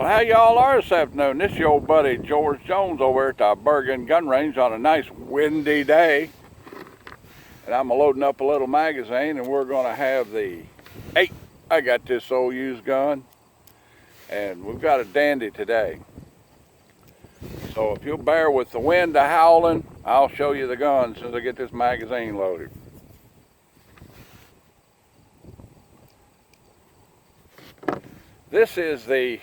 Well, how y'all are this afternoon? This is your old buddy George Jones over at the Bergen Gun Range on a nice windy day. And I'm loading up a little magazine, and we're going to have I got this old used gun, and we've got a dandy today. So if you'll bear with the wind howling, I'll show you the gun as soon as I get this magazine loaded. This is the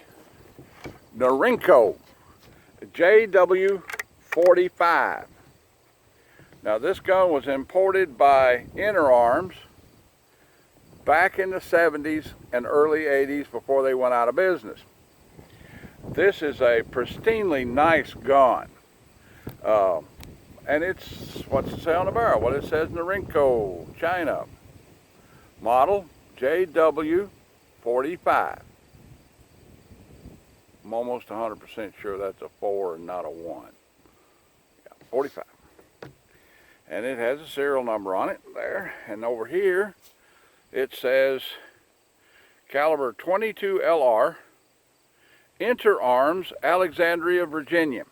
Norinco JW45. Now this gun was imported by Inner Arms back in the 70s and early 80s before they went out of business. This is a pristinely nice gun. And it's, what's it say on the barrel? Well, it says Norinco, China. Model JW45. I'm almost 100% sure that's a 4 and not a 1. Yeah, 45. And it has a serial number on it there. And over here, it says caliber 22 LR, Inter Arms, Alexandria, Virginia.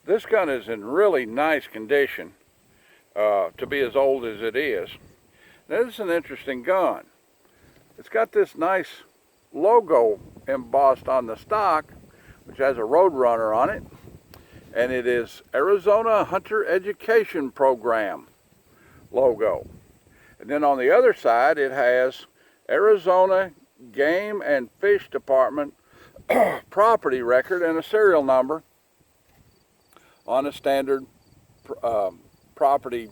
This gun is in really nice condition to be as old as it is. Now, this is an interesting gun. It's got this nice logo embossed on the stock, which has a Roadrunner on it, and it is Arizona Hunter Education Program logo. And then on the other side it has Arizona Game and Fish Department property record and a serial number on a standard property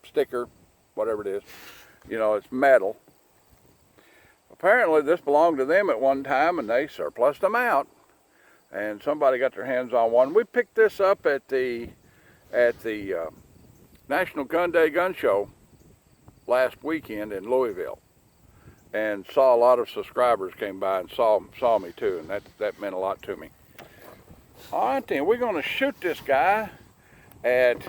sticker, whatever it is. You know, it's metal. Apparently this belonged to them at one time, and they surplused them out, and somebody got their hands on one. We picked this up at the National Gun Day Gun Show last weekend in Louisville, and saw a lot of subscribers came by and saw me too, and that meant a lot to me. All right then, we're going to shoot this guy at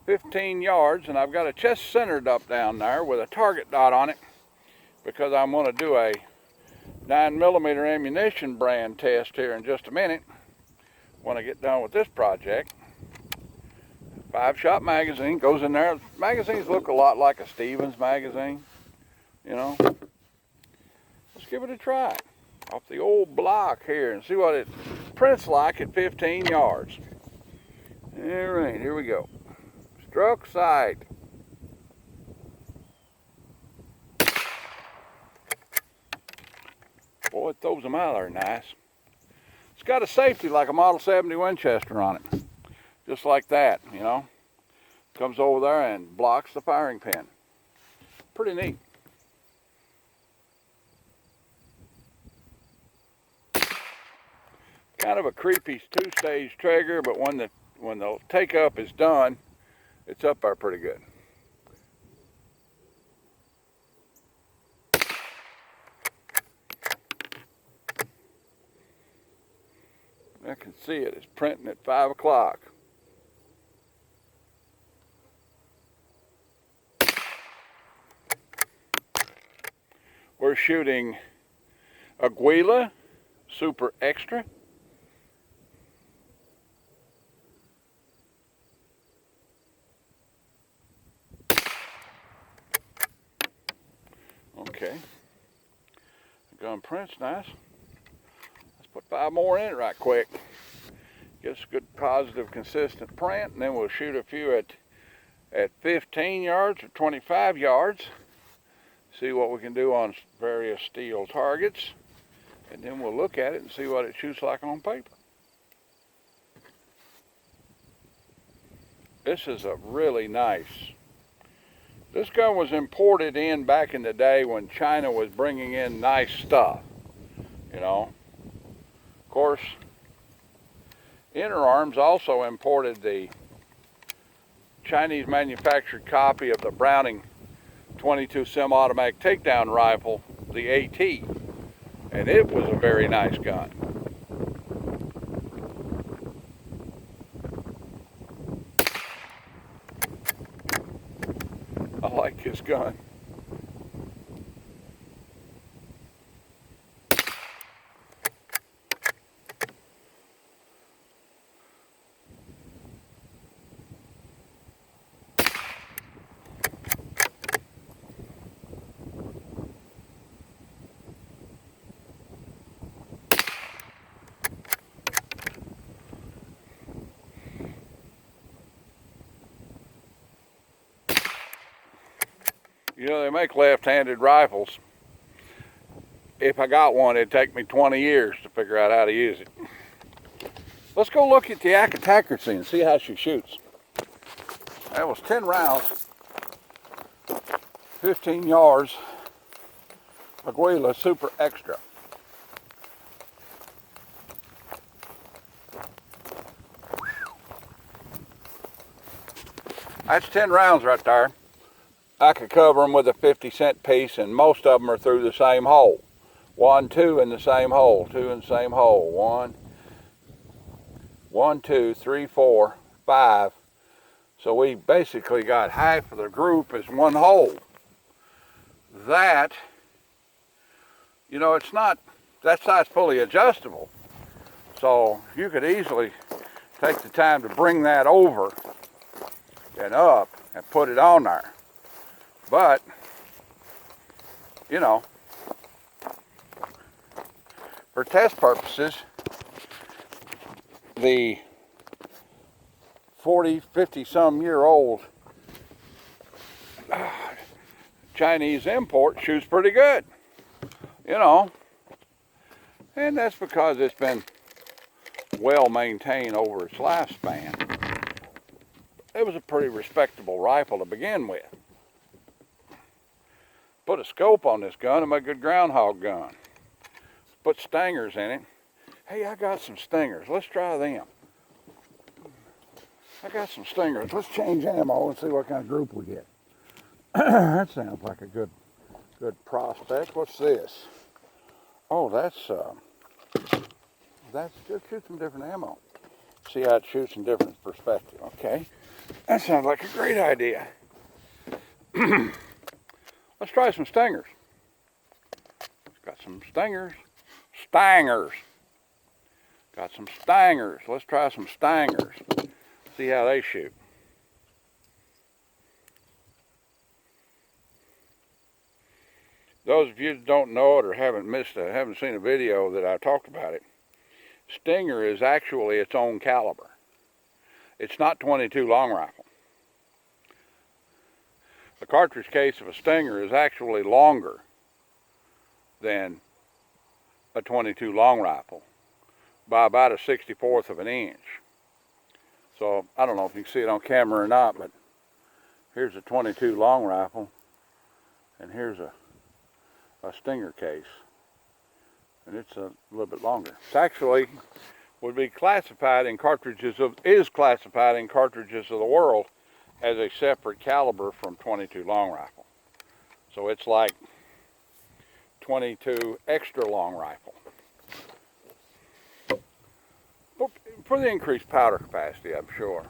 15 yards, and I've got a chest centered up down there with a target dot on it, because I'm going to do a 9mm ammunition brand test here in just a minute when I get done with this project. 5-shot magazine goes in there. Magazines look a lot like a Stevens magazine, you know. Let's give it a try off the old block here and see what it prints like at 15 yards. All right, here we go. Struck sight. Boy, it throws them out there nice. It's got a safety like a Model 70 Winchester on it. Just like that, you know. Comes over there and blocks the firing pin. Pretty neat. Kind of a creepy two-stage trigger, but when the take up is done, it's up there pretty good. I can see it. It's printing at 5 o'clock. We're shooting Aguila Super Extra. Okay. The gun print's nice. Put 5 more in it right quick. Get us a good, positive, consistent print, and then we'll shoot a few at 15 yards or 25 yards. See what we can do on various steel targets, and then we'll look at it and see what it shoots like on paper. This is a really nice. This gun was imported in back in the day when China was bringing in nice stuff, you know. Of course, Inner Arms also imported the Chinese manufactured copy of the Browning 22 semi-automatic takedown rifle, the AT, and it was a very nice gun. I like this gun. You know, they make left-handed rifles. If I got one, it'd take me 20 years to figure out how to use it. Let's go look at the accuracy and see how she shoots. That was 10 rounds, 15 yards, Aguila Super Extra. That's 10 rounds right there. I could cover them with a 50-cent piece, and most of them are through the same hole. 1, 2 in the same hole, 2 in the same hole. 1, 2, 3, 4, 5. So we basically got half of the group as one hole. That, you know, it's not, that side's fully adjustable. So you could easily take the time to bring that over and up and put it on there. But, you know, for test purposes, the 40, 50-some-year-old Chinese import shoots pretty good, you know. And that's because it's been well maintained over its lifespan. It was a pretty respectable rifle to begin with. Put a scope on this gun and make a good groundhog gun. Put stingers in it. Hey, I got some stingers. Let's try them. I got some stingers. Let's change ammo and see what kind of group we get. That sounds like a good prospect. What's this? Oh, that's just shoot some different ammo. See how it shoots in different perspective. Okay, that sounds like a great idea. Let's try some stingers. Got some stingers. Stangers. Got some stangers. Let's try some stangers. See how they shoot. Those of you that don't know it or haven't seen a video that I talked about it, Stinger is actually its own caliber. It's not 22 long rifle. The cartridge case of a Stinger is actually longer than a 22 long rifle by about a 64th of an inch. So I don't know if you can see it on camera or not, but here's a 22 long rifle, and here's a Stinger case, and it's a little bit longer. It's actually would be classified in cartridges of the world as a separate caliber from 22 long rifle. So it's like 22 extra long rifle. For the increased powder capacity, I'm sure.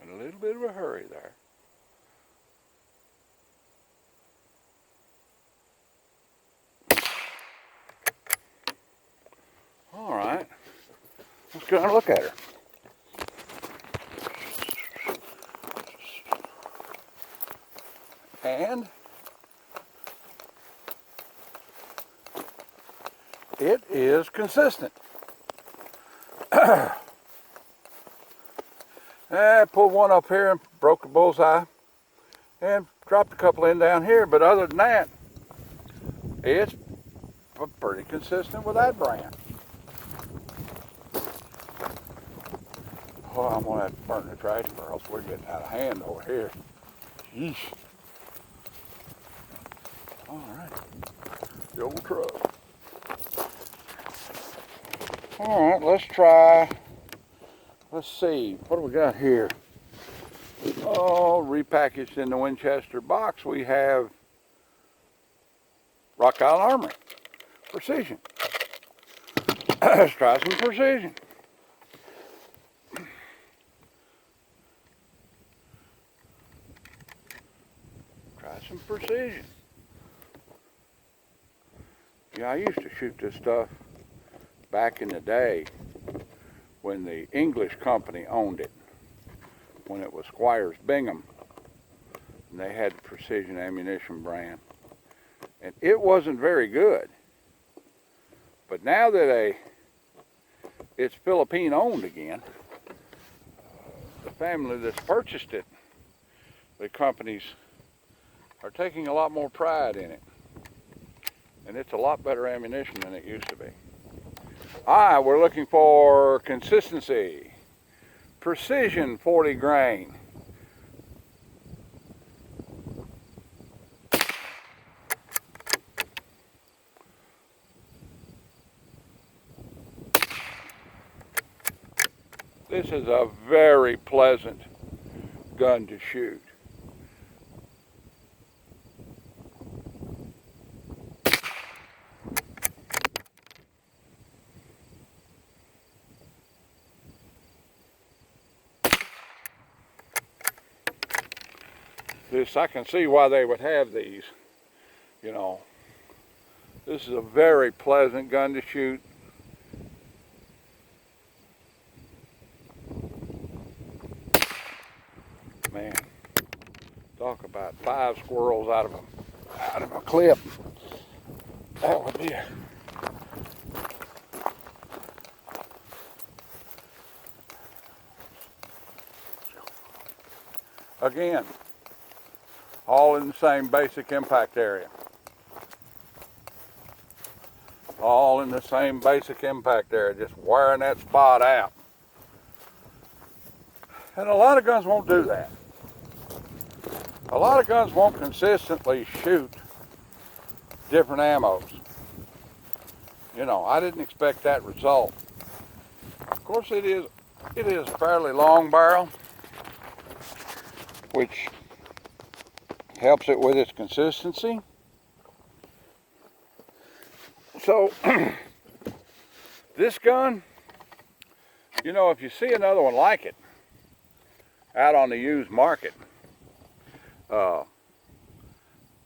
A little bit of a hurry there. All right, let's go and look at her. And it is consistent. I pulled one up here and broke the bullseye and dropped a couple in down here, but other than that, it's pretty consistent with that brand. Oh, I'm gonna have to burn the trash barrels. We're getting out of hand over here. Yeesh. All right, the old truck. All right, let's try. Let's see, what do we got here? Oh, repackaged in the Winchester box, we have Rock Island Armory. Precision. Let's try some precision. some precision. Yeah, I used to shoot this stuff back in the day when the English company owned it, when it was Squires Bingham, and they had the Precision Ammunition brand. And it wasn't very good. But now that it's Philippine owned again, the family that's purchased it, the companies are taking a lot more pride in it. And it's a lot better ammunition than it used to be. We're looking for consistency. Precision 40 grain. This is a very pleasant gun to shoot. I can see why they would have these, you know. This is a very pleasant gun to shoot. Man, talk about 5 squirrels out of a clip. That would be a... Again, all in the same basic impact area. All in the same basic impact area, just wearing that spot out. And a lot of guns won't do that. A lot of guns won't consistently shoot different ammos. You know, I didn't expect that result. Of course, it is a fairly long barrel, which helps it with its consistency. So, this gun, you know, if you see another one like it out on the used market,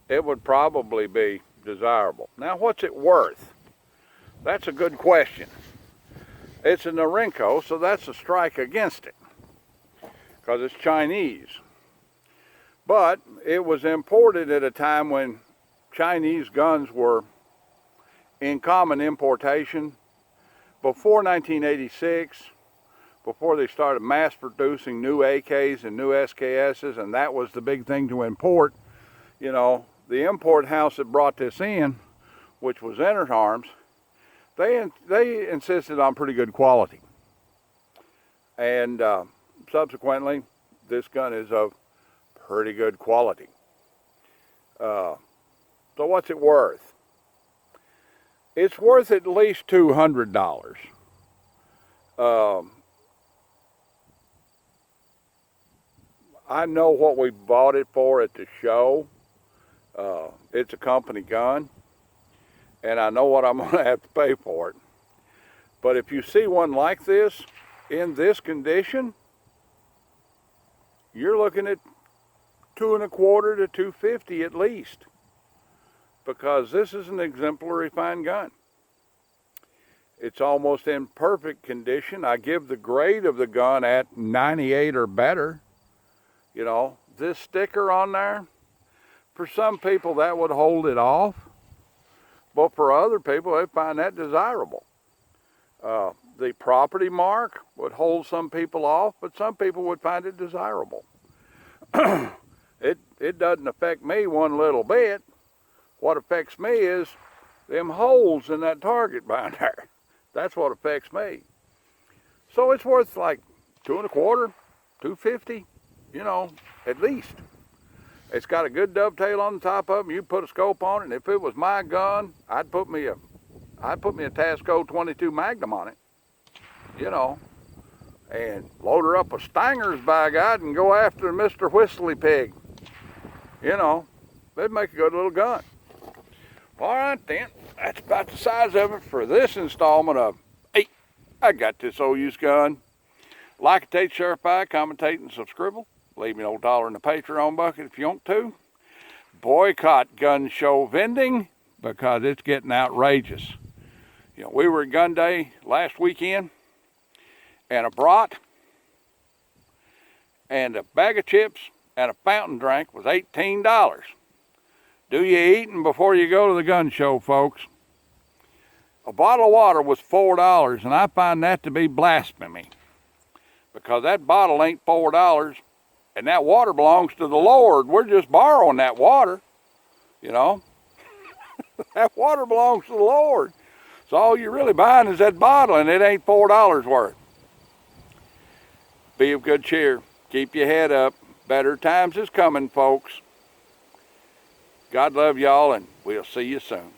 it would probably be desirable. Now, what's it worth? That's a good question. It's a Norinco, so that's a strike against it, because it's Chinese. But it was imported at a time when Chinese guns were in common importation. Before 1986, before they started mass producing new AKs and new SKSs, and that was the big thing to import, you know, the import house that brought this in, which was Enter Arms, they insisted on pretty good quality. And subsequently, this gun is of pretty good quality. So what's it worth? It's worth at least $200. I know what we bought it for at the show. It's a company gun, and I know what I'm going to have to pay for it. But if you see one like this, in this condition, you're looking at $225 to $250 at least, because this is an exemplary fine gun. It's almost in perfect condition. I give the grade of the gun at 98 or better. You know, this sticker on there, for some people that would hold it off, but for other people they find that desirable. The property mark would hold some people off, but some people would find it desirable. It doesn't affect me one little bit. What affects me is them holes in that target binder. That's what affects me. So it's worth like $225, $250, you know, at least. It's got a good dovetail on the top of them. You put a scope on it, and if it was my gun, I'd put me a Tasco 22 Magnum on it, you know, and load her up with stingers, by God, and go after Mr. Whistly Pig. You know, they'd make a good little gun. All right, then. That's about the size of it for this installment of, hey, I got this old used gun. Like, take, share, commentate, and subscribe. Leave me an old dollar in the Patreon bucket if you want to. boycott gun show vending because it's getting outrageous. You know, we were at Gun Day last weekend, and a brat and a bag of chips and a fountain drink was $18. Do you eating before you go to the gun show, folks? A bottle of water was $4, and I find that to be blasphemy, because that bottle ain't $4, and that water belongs to the Lord. We're just borrowing that water, you know. That water belongs to the Lord. So all you're really buying is that bottle, and it ain't $4 worth. Be of good cheer. Keep your head up. Better times is coming, folks. God love y'all, and we'll see you soon.